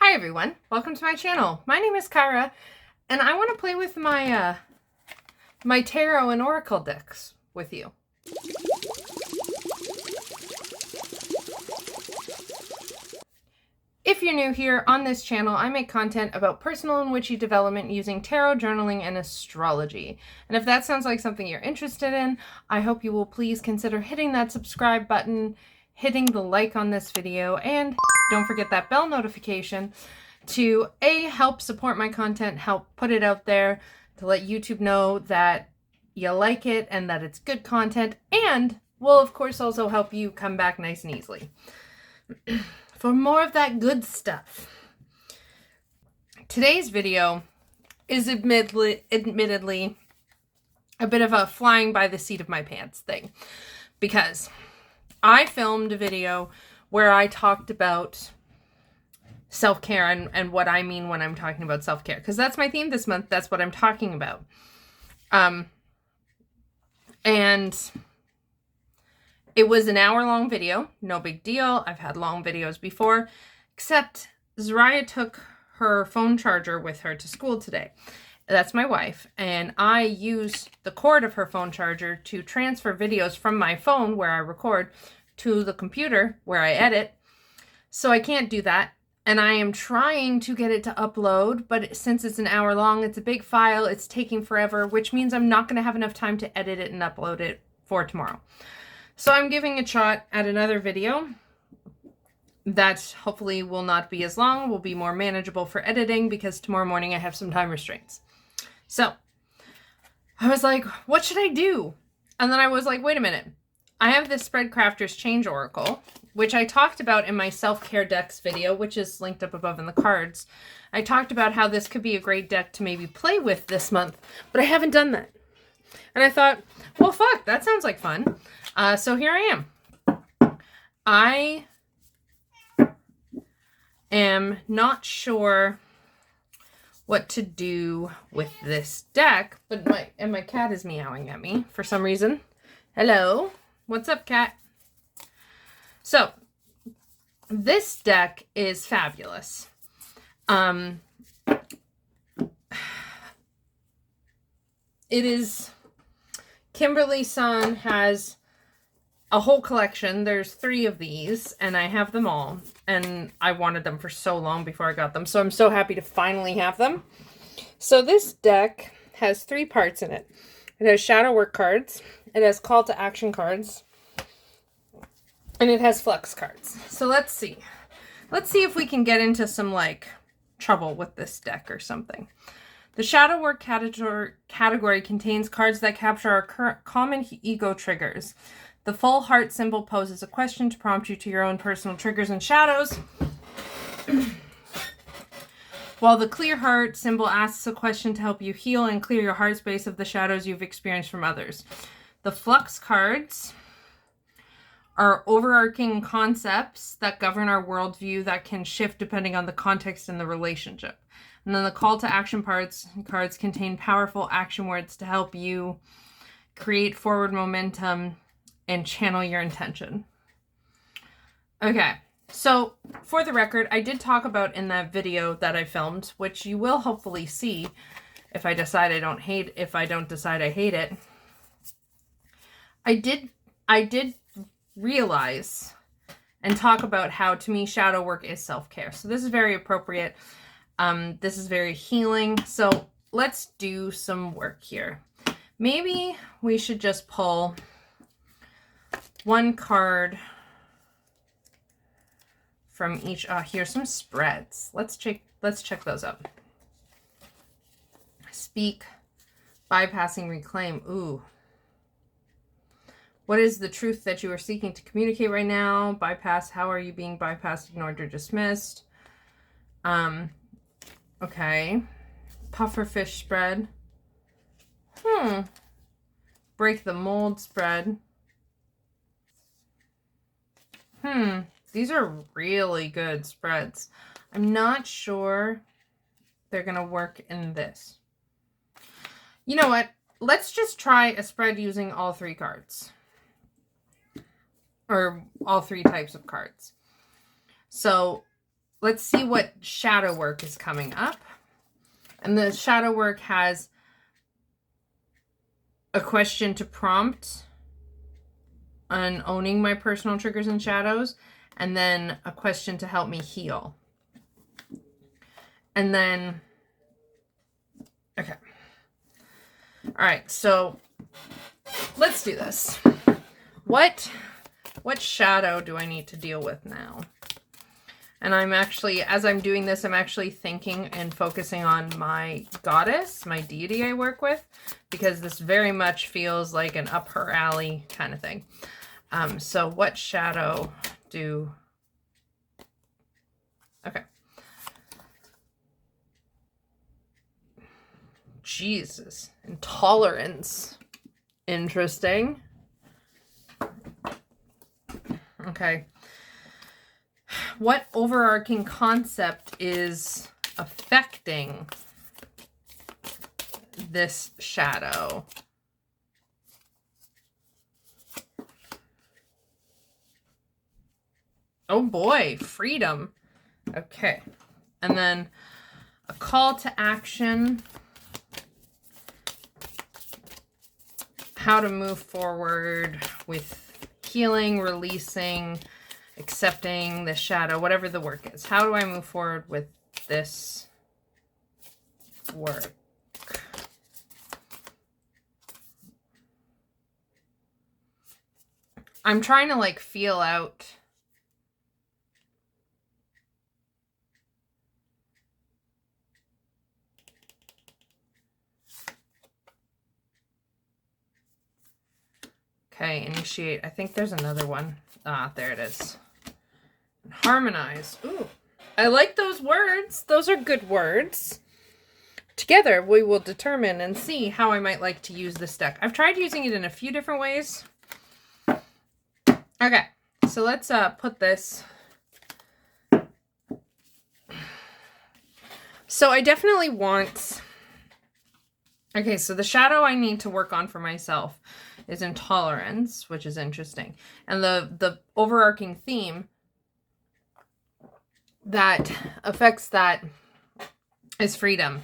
Hi everyone, welcome to my channel. My name is Kyra, and I want to play with my my tarot and oracle decks with you. If you're new here on this channel, I make content about personal and witchy development using tarot, journaling, and astrology. And if that sounds like something you're interested in, I hope you will please consider hitting that subscribe button, hitting the like on this video, and don't forget that bell notification to help support my content, help put it out there, to let YouTube know that you like it and that it's good content, and will of course also help you come back nice and easily for more of that good stuff. Today's video is admittedly a bit of a flying by the seat of my pants thing, because I filmed a video where I talked about self-care and what I mean when I'm talking about self-care, because that's my theme this month. That's what I'm talking about. And it was an hour-long video. No big deal. I've had long videos before, except Zariah took her phone charger with her to school today. That's my wife, and I use the cord of her phone charger to transfer videos from my phone where I record to the computer where I edit. So I can't do that, and I am trying to get it to upload, but since it's an hour long, it's a big file, it's taking forever, which means I'm not going to have enough time to edit it and upload it for tomorrow. So I'm giving a shot at another video that hopefully will not be as long, will be more manageable for editing, because tomorrow morning I have some time restraints. So I was like, what should I do? And then I was like, wait a minute. I have this Spread Crafters Change Oracle, which I talked about in my self-care decks video, which is linked up above in the cards. I talked about how this could be a great deck to maybe play with this month, but I haven't done that. And I thought, well, fuck, that sounds like fun. So here I am. I am not sure what to do with this deck, but my cat is meowing at me for some reason. Hello. What's up, cat? So, this deck is fabulous. It is... Kimberly-san has a whole collection. There's 3 of these, and I have them all. And I wanted them for so long before I got them, so I'm so happy to finally have them. So this deck has 3 parts in it. It has shadow work cards, it has call to action cards, and it has flux cards. So let's see. Let's see if we can get into some, like, trouble with this deck or something. The shadow work category contains cards that capture our common ego triggers. The full heart symbol poses a question to prompt you to your own personal triggers and shadows, while the clear heart symbol asks a question to help you heal and clear your heart space of the shadows you've experienced from others. The flux cards are overarching concepts that govern our worldview that can shift depending on the context and the relationship. And then the call to action cards contain powerful action words to help you create forward momentum and channel your intention. Okay, so for the record, I did talk about in that video that I filmed, which you will hopefully see if I decide I don't decide I hate it. I did realize and talk about how, to me, shadow work is self-care. So this is very appropriate. This is very healing. So let's do some work here. Maybe we should just pull one card from each. Here's some spreads. Let's check those out. Speak, bypassing, reclaim. Ooh. What is the truth that you are seeking to communicate right now? Bypass. How are you being bypassed, ignored, or dismissed? Okay. Pufferfish spread. Break the mold spread. These are really good spreads. I'm not sure they're going to work in this. You know what? Let's just try a spread using all 3 cards. Or all 3 types of cards. So let's see what shadow work is coming up. And the shadow work has a question to prompt on owning my personal triggers and shadows, and then a question to help me heal. And then, okay. All right, so let's do this. What shadow do I need to deal with now? And I'm actually, as I'm doing this, I'm actually thinking and focusing on my goddess, my deity I work with, because this very much feels like an up her alley kind of thing. So what shadow do... Okay. Jesus. Intolerance. Interesting. Okay. What overarching concept is affecting this shadow? Oh boy, freedom. Okay. And then a call to action. How to move forward with healing, releasing, accepting the shadow, whatever the work is. How do I move forward with this work? I'm trying to like feel out okay, initiate. I think there's another one. Ah, there it is. Harmonize. Ooh, I like those words. Those are good words. Together, we will determine and see how I might like to use this deck. I've tried using it in a few different ways. Okay, so let's put this. So I definitely want... Okay, so the shadow I need to work on for myself is intolerance, which is interesting. And the overarching theme that affects that is freedom.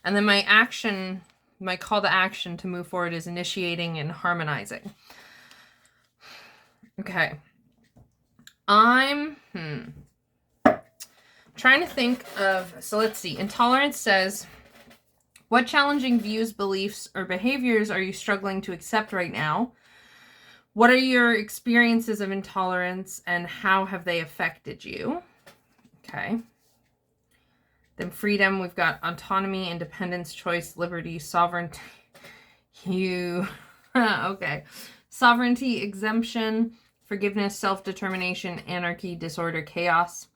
And then my action, my call to action to move forward is initiating and harmonizing. Okay. I'm trying to think of, so let's see. Intolerance says, what challenging views, beliefs, or behaviors are you struggling to accept right now? What are your experiences of intolerance and how have they affected you? Okay. Then freedom, we've got autonomy, independence, choice, liberty, sovereignty. Okay. Sovereignty, exemption, forgiveness, self-determination, anarchy, disorder, chaos.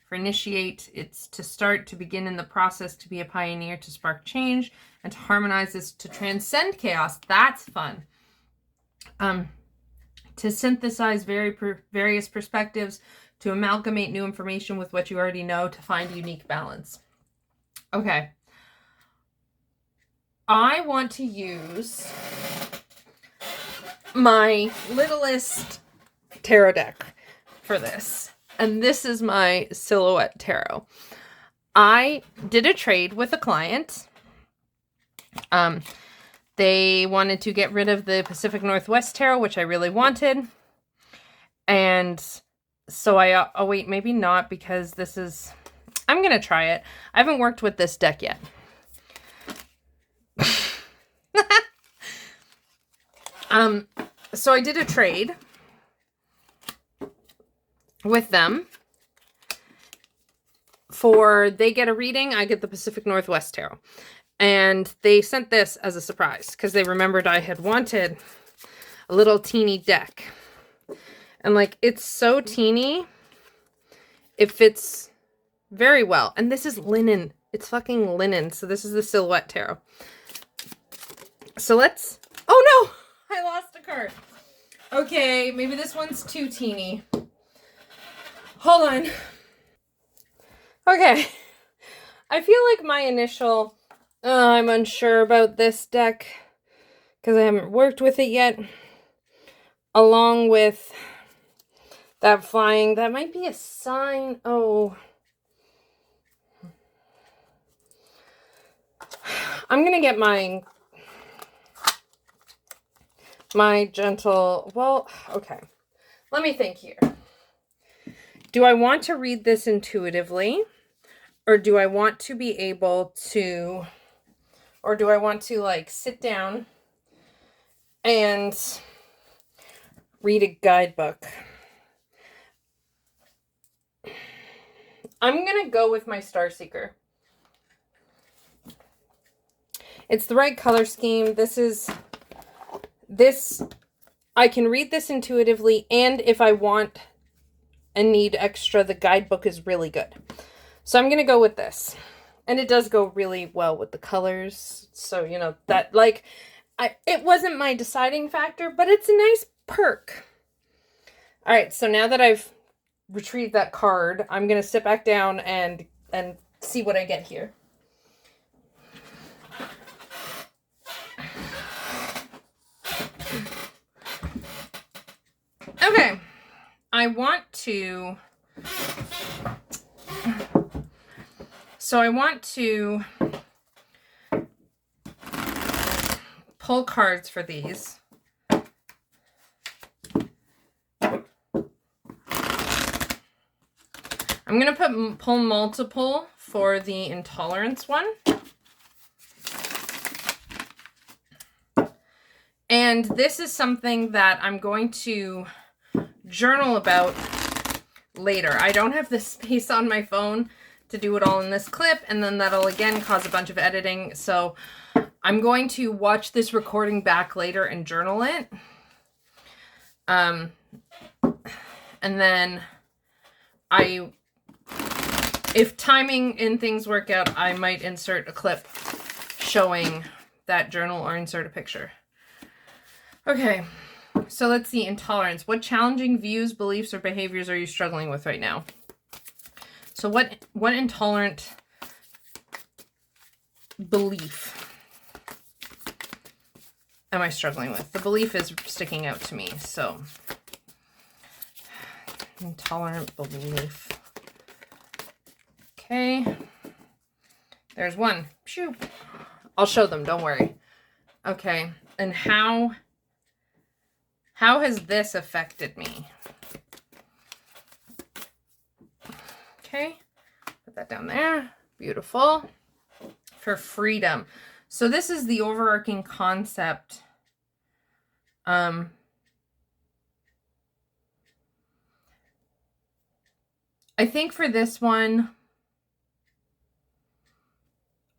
For initiate, it's to start, to begin in the process, to be a pioneer, to spark change, and to harmonize is to transcend chaos. That's fun. To synthesize various perspectives, to amalgamate new information with what you already know, to find unique balance. Okay. I want to use my littlest tarot deck for this. And this is my Silhouette Tarot. I did a trade with a client. They wanted to get rid of the Pacific Northwest Tarot, which I really wanted. And so oh wait, maybe not, because this is, I'm going to try it. I haven't worked with this deck yet. So I did a trade with them for, they get a reading, I get the Pacific Northwest Tarot. And they sent this as a surprise because they remembered I had wanted a little teeny deck. And like, it's so teeny, it fits very well. And this is linen. It's fucking linen. So this is the Silhouette Tarot. So let's, oh no, I lost a card. Okay, maybe this one's too teeny. Hold on. Okay. I feel like my initial, I'm unsure about this deck because I haven't worked with it yet. Along with that flying, that might be a sign. Oh, I'm going to get my gentle, well, okay. Let me think here. Do I want to read this intuitively? Or do I want to be able to, or do I want to like sit down and read a guidebook? I'm going to go with my Starseeker. It's the right color scheme. I can read this intuitively, and if I want and need extra, the guidebook is really good. So I'm going to go with this. And it does go really well with the colors. So, you know, that, like, it wasn't my deciding factor, but it's a nice perk. All right, so now that I've retrieved that card, I'm going to sit back down and see what I get here. Okay, I want to pull cards for these. I'm going to pull multiple for the intolerance one. And this is something that I'm going to journal about later. I don't have the space on my phone to do it all in this clip, and then that'll again cause a bunch of editing. So I'm going to watch this recording back later and journal it. And then if timing and things work out, I might insert a clip showing that journal or insert a picture. Okay, so let's see, intolerance. What challenging views, beliefs, or behaviors are you struggling with right now? So what intolerant belief am I struggling with? The belief is sticking out to me, so intolerant belief. Okay, there's one. Shoo. I'll show them, don't worry. Okay, and how has this affected me? Okay, put that down there. Beautiful. For freedom. So this is the overarching concept. I think for this one,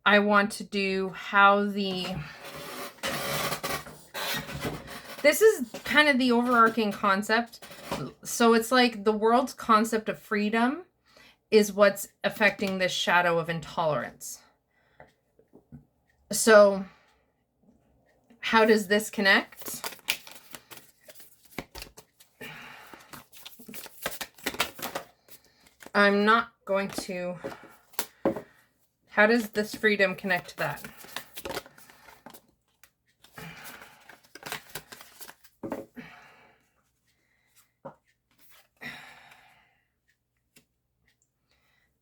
I want to do this is kind of the overarching concept. So it's like the world's concept of freedom is what's affecting this shadow of intolerance. So how does this connect? I'm not going to... How does this freedom connect to that?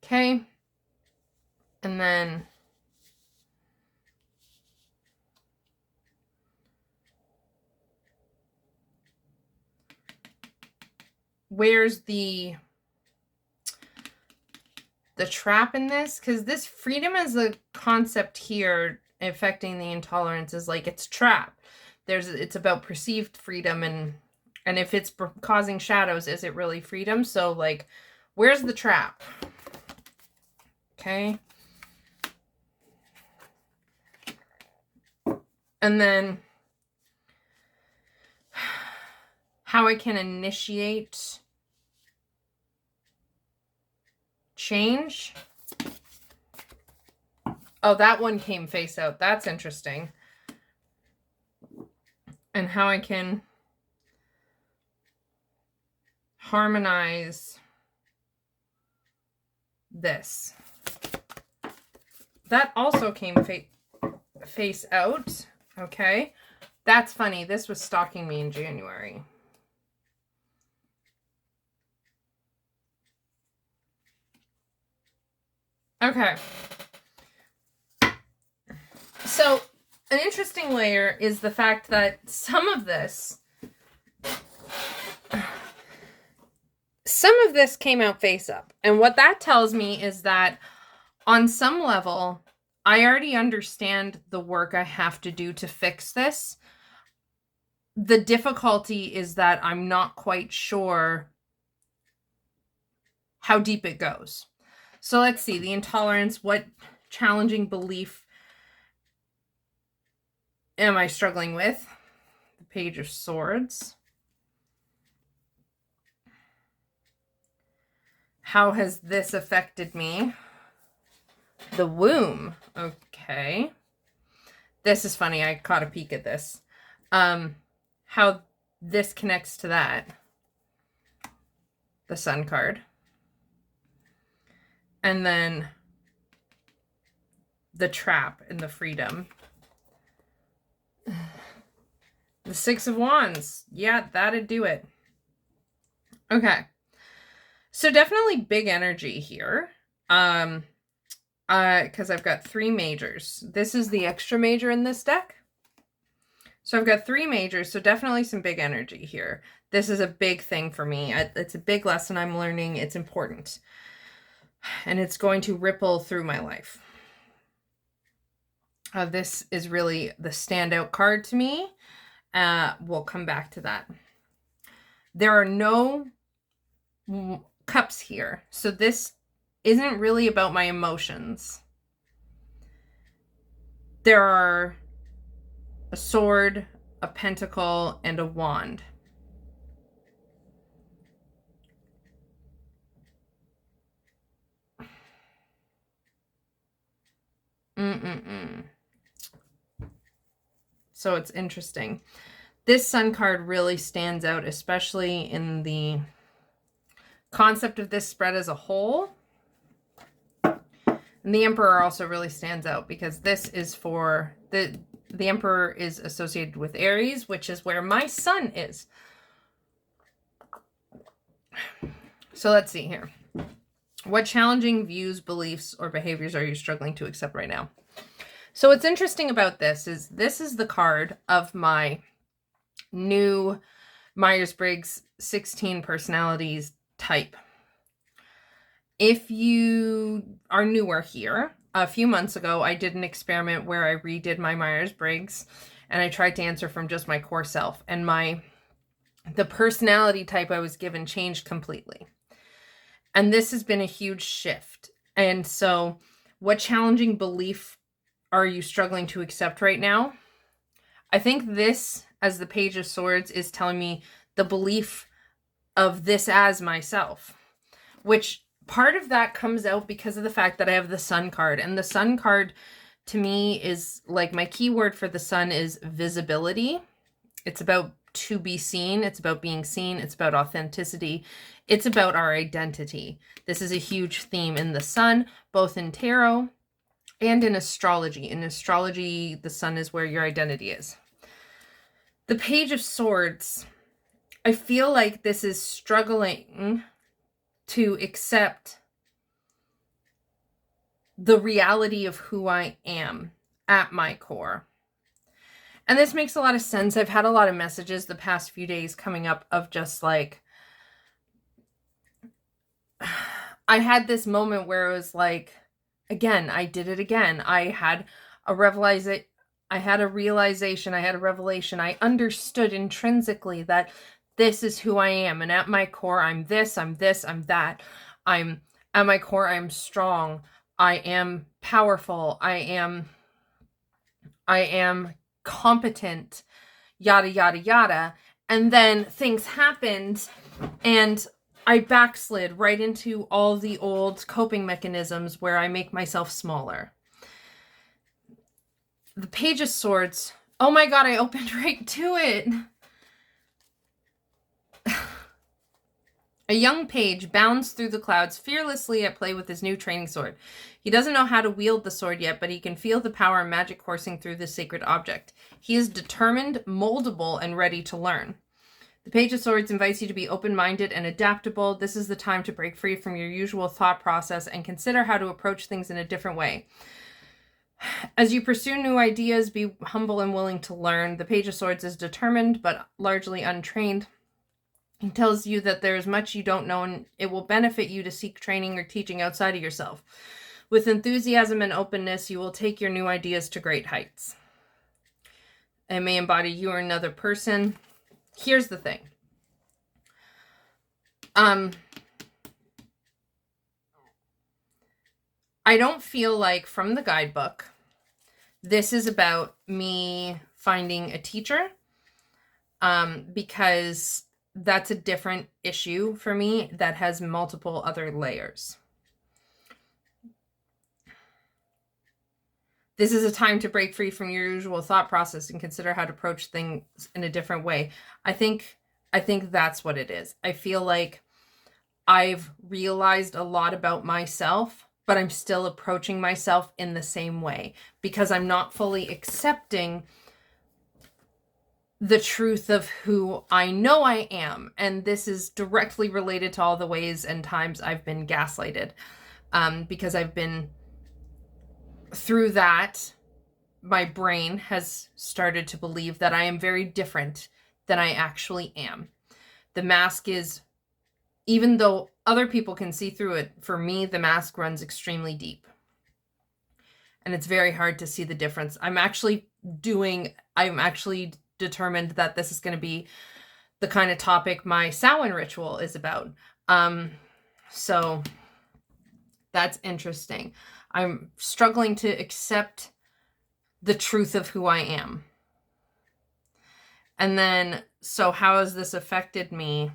Okay. And then where's the trap in this? Because this freedom as a concept here affecting the intolerance is like it's trap. It's about perceived freedom, and if it's causing shadows, is it really freedom? So like, where's the trap? Okay. And then how I can initiate change. Oh, that one came face out. That's interesting. And how I can harmonize this. That also came face out. Okay. That's funny. This was stalking me in January. Okay. So an interesting layer is the fact that some of this came out face up. And what that tells me is that on some level, I already understand the work I have to do to fix this. The difficulty is that I'm not quite sure how deep it goes. So let's see, the intolerance, what challenging belief am I struggling with? The Page of Swords. How has this affected me? The womb. Okay. This is funny. I caught a peek at this. How this connects to that. The Sun card. And then the trap and the freedom. The Six of Wands. Yeah, that'd do it. Okay. So definitely big energy here. Because I've got 3 majors. This is the extra major in this deck. So I've got 3 majors, so definitely some big energy here. This is a big thing for me. It's a big lesson I'm learning. It's important. And it's going to ripple through my life. This is really the standout card to me. We'll come back to that. There are no cups here. So this isn't really about my emotions. There are a sword, a pentacle, and a wand. So it's interesting. This Sun card really stands out, especially in the concept of this spread as a whole. And the Emperor also really stands out because this is for the Emperor is associated with Aries, which is where my Sun is. So let's see here. What challenging views, beliefs, or behaviors are you struggling to accept right now? So what's interesting about this is the card of my new Myers-Briggs 16 personalities type. If you are newer here, a few months ago, I did an experiment where I redid my Myers-Briggs and I tried to answer from just my core self, and the personality type I was given changed completely. And this has been a huge shift. And so what challenging belief are you struggling to accept right now? I think this, as the Page of Swords, is telling me the belief of this as myself, which part of that comes out because of the fact that I have the Sun card. And the Sun card to me is like, my keyword for the Sun is visibility. It's about to be seen. It's about being seen. It's about authenticity. It's about our identity. This is a huge theme in the Sun, both in tarot and in astrology. In astrology, the Sun is where your identity is. The Page of Swords, I feel like this is struggling to accept the reality of who I am at my core. And this makes a lot of sense. I've had a lot of messages the past few days coming up of just like, I had this moment where it was like, again, I did it again. I had a revelation. I had a revelation. I understood intrinsically that this is who I am. And at my core, I'm this, I'm that. At my core, I'm strong. I am powerful. I am competent, yada, yada, yada. And then things happened and I backslid right into all the old coping mechanisms where I make myself smaller. The Page of Swords. Oh my God, I opened right to it. A young page bounds through the clouds fearlessly at play with his new training sword. He doesn't know how to wield the sword yet, but he can feel the power and magic coursing through this sacred object. He is determined, moldable, and ready to learn. The Page of Swords invites you to be open-minded and adaptable. This is the time to break free from your usual thought process and consider how to approach things in a different way. As you pursue new ideas, be humble and willing to learn. The Page of Swords is determined but largely untrained. It tells you that there is much you don't know, and it will benefit you to seek training or teaching outside of yourself. With enthusiasm and openness, you will take your new ideas to great heights. It may embody you or another person. Here's the thing. I don't feel like, from the guidebook, this is about me finding a teacher, because that's a different issue for me that has multiple other layers. This is a time to break free from your usual thought process and consider how to approach things in a different way. I think that's what it is. I feel like I've realized a lot about myself, but I'm still approaching myself in the same way because I'm not fully accepting the truth of who I know I am. And this is directly related to all the ways and times I've been gaslighted, because I've been through that. My brain has started to believe that I am very different than I actually am. The mask is, even though other people can see through it, for me, the mask runs extremely deep. And it's very hard to see the difference. I'm actually determined that this is going to be the kind of topic my Samhain ritual is about. So that's interesting. I'm struggling to accept the truth of who I am. And then, so how has this affected me?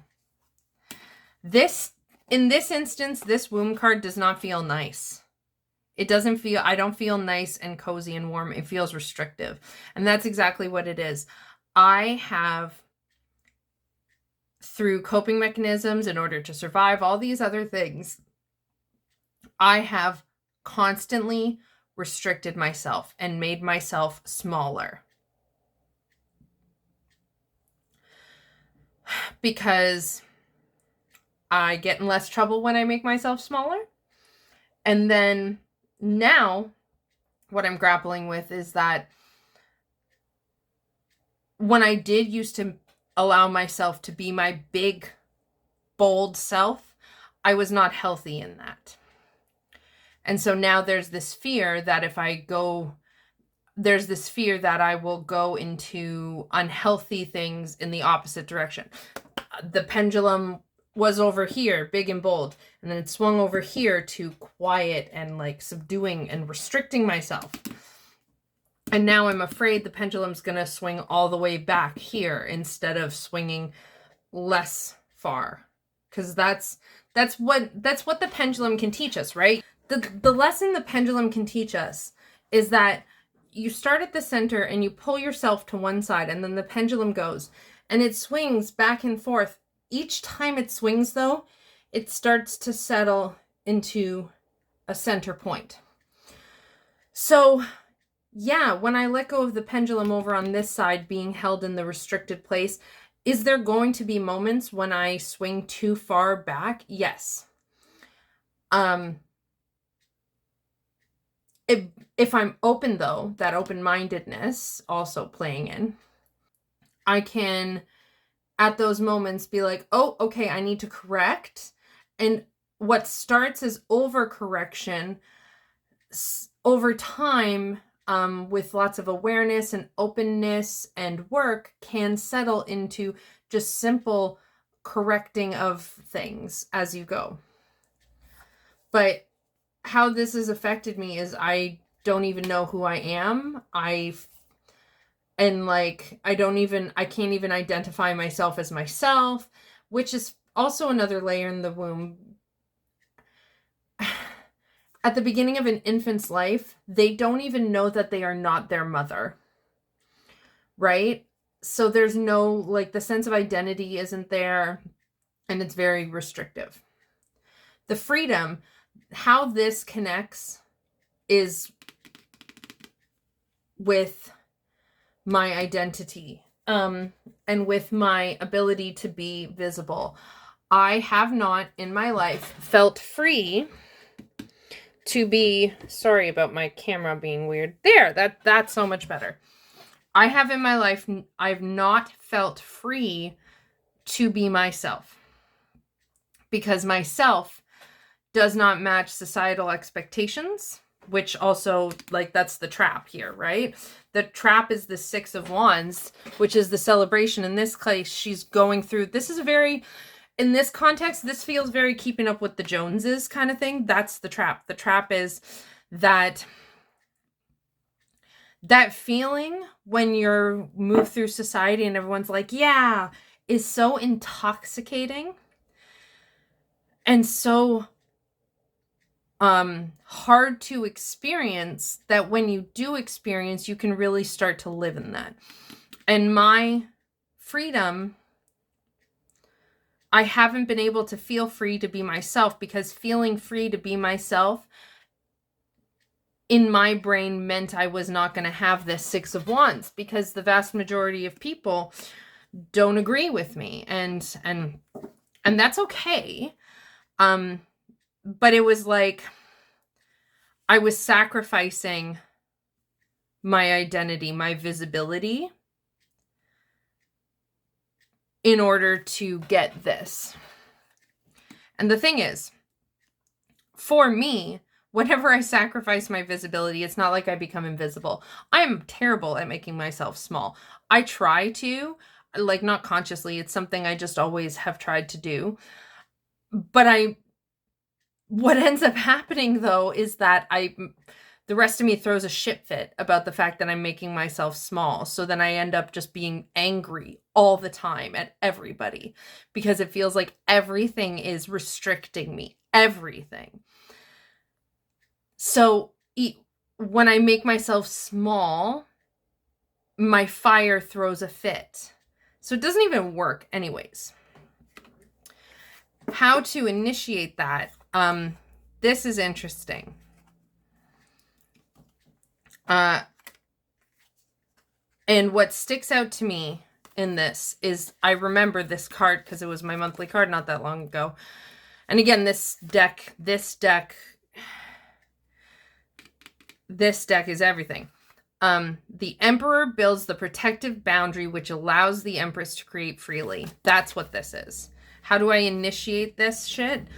In this instance, this womb card does not feel nice. It doesn't feel, I don't feel nice and cozy and warm. It feels restrictive. And that's exactly what it is. I have, through coping mechanisms in order to survive, all these other things, I have constantly restricted myself and made myself smaller. Because I get in less trouble when I make myself smaller. And then now what I'm grappling with is that when I did used to allow myself to be my big, bold self, I was not healthy in that. And so now there's this fear that I will go into unhealthy things in the opposite direction. The pendulum was over here, big and bold, and then it swung over here to quiet and like subduing and restricting myself. And now I'm afraid the pendulum's going to swing all the way back here instead of swinging less far. Because that's what the pendulum can teach us, right? The lesson the pendulum can teach us is that you start at the center and you pull yourself to one side, and then the pendulum goes and it swings back and forth. Each time it swings, though, it starts to settle into a center point. So yeah, when I let go of the pendulum over on this side being held in the restricted place, is there going to be moments when I swing too far back? Yes. If I'm open, though, that open-mindedness also playing in, I can, at those moments, be like, oh, okay, I need to correct. And what starts as overcorrection, over time, with lots of awareness and openness and work, can settle into just simple correcting of things as you go. But how this has affected me is I don't even know who I am. I can't even identify myself as myself, which is also another layer in the womb. At the beginning of an infant's life, they don't even know that they are not their mother, right? So there's no, like, the sense of identity isn't there, and it's very restrictive. The freedom, how this connects is with my identity, and with my ability to be visible. I have not in my life felt free to be, sorry about my camera being weird. There, that's so much better. I have in my life, I've not felt free to be myself, because myself does not match societal expectations, which also, like, that's the trap here, right? The trap is the 6 of Wands, which is the celebration. In this case, she's going through, this is a very, in this context, this feels very keeping up with the Joneses kind of thing. That's the trap. The trap is that feeling when you're moved through society and everyone's like, yeah, is so intoxicating and so hard to experience, that when you do experience, you can really start to live in that. And my freedom, I haven't been able to feel free to be myself, because feeling free to be myself in my brain meant I was not going to have this 6 of Wands, because the vast majority of people don't agree with me, and that's okay. But it was like I was sacrificing my identity, my visibility, in order to get this. And the thing is, for me, whenever I sacrifice my visibility, it's not like I become invisible. I'm terrible at making myself small. I try to, like, not consciously. It's something I just always have tried to do. But what ends up happening, though, is that the rest of me throws a shit fit about the fact that I'm making myself small. So then I end up just being angry all the time at everybody, because it feels like everything is restricting me. Everything. So when I make myself small, my fire throws a fit. So it doesn't even work anyways. How to initiate that? This is interesting. And what sticks out to me in this is, I remember this card because it was my monthly card not that long ago. And again, this deck is everything. The Emperor builds the protective boundary which allows the Empress to create freely. That's what this is. How do I initiate this shit?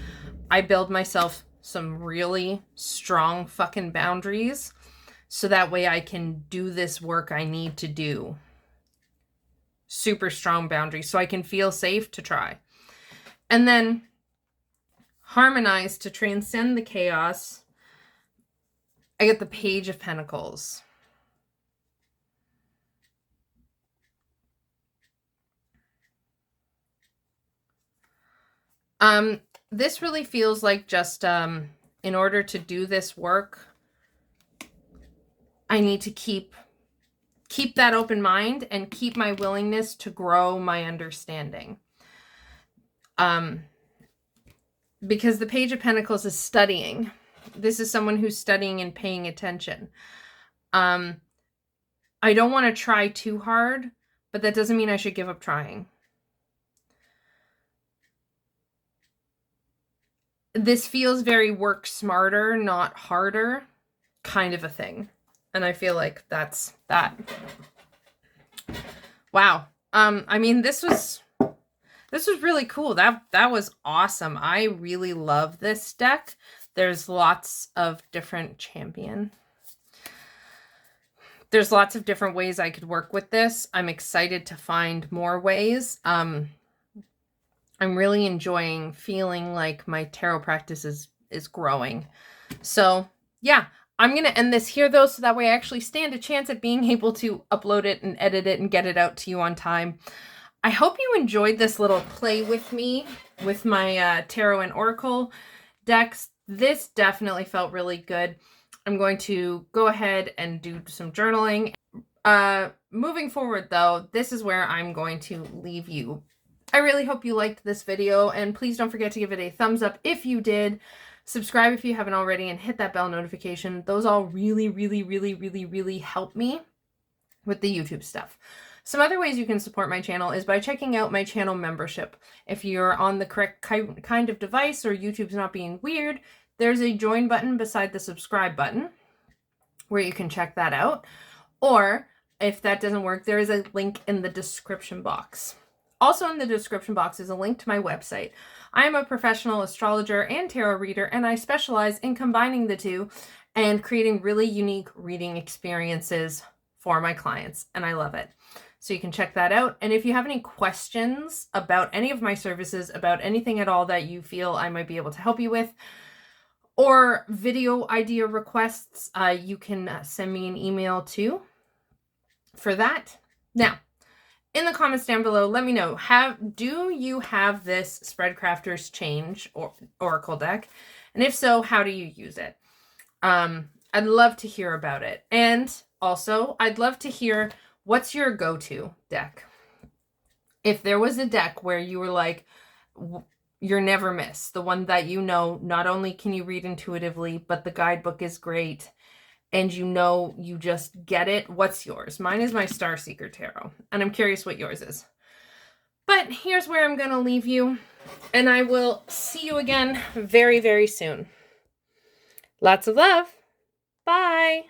I build myself some really strong fucking boundaries, so that way I can do this work I need to do. Super strong boundaries, so I can feel safe to try. And then harmonize to transcend the chaos. I get the Page of Pentacles. This really feels like just, in order to do this work, I need to keep that open mind and keep my willingness to grow my understanding. Because the Page of Pentacles is studying. This is someone who's studying and paying attention. I don't want to try too hard, but that doesn't mean I should give up trying. This feels very work smarter, not harder kind of a thing. And I feel like that's that. Wow. I mean, this was really cool. That was awesome. I really love this deck. There's lots of different There's lots of different ways I could work with this. I'm excited to find more ways. I'm really enjoying feeling like my tarot practice is growing. So yeah, I'm going to end this here though, so that way I actually stand a chance at being able to upload it and edit it and get it out to you on time. I hope you enjoyed this little play with me with my tarot and oracle decks. This definitely felt really good. I'm going to go ahead and do some journaling. Moving forward though, this is where I'm going to leave you. I really hope you liked this video, and please don't forget to give it a thumbs up if you did. Subscribe if you haven't already, and hit that bell notification. Those all really, really, really, really, really help me with the YouTube stuff. Some other ways you can support my channel is by checking out my channel membership. If you're on the correct kind of device or YouTube's not being weird, there's a join button beside the subscribe button where you can check that out. Or if that doesn't work, there is a link in the description box. Also in the description box is a link to my website. I am a professional astrologer and tarot reader, and I specialize in combining the two and creating really unique reading experiences for my clients, and I love it. So you can check that out. And if you have any questions about any of my services, about anything at all that you feel I might be able to help you with, or video idea requests, you can send me an email too for that. Now, in the comments down below, let me know, do you have this Spreadcrafters Change or Oracle deck? And if so, how do you use it? I'd love to hear about it. And also, I'd love to hear, what's your go-to deck? If there was a deck where you were like, you're never miss, the one that you know, not only can you read intuitively, but the guidebook is great, and you know you just get it, what's yours? Mine is my Starseeker Tarot, and I'm curious what yours is. But here's where I'm going to leave you, and I will see you again very, very soon. Lots of love. Bye.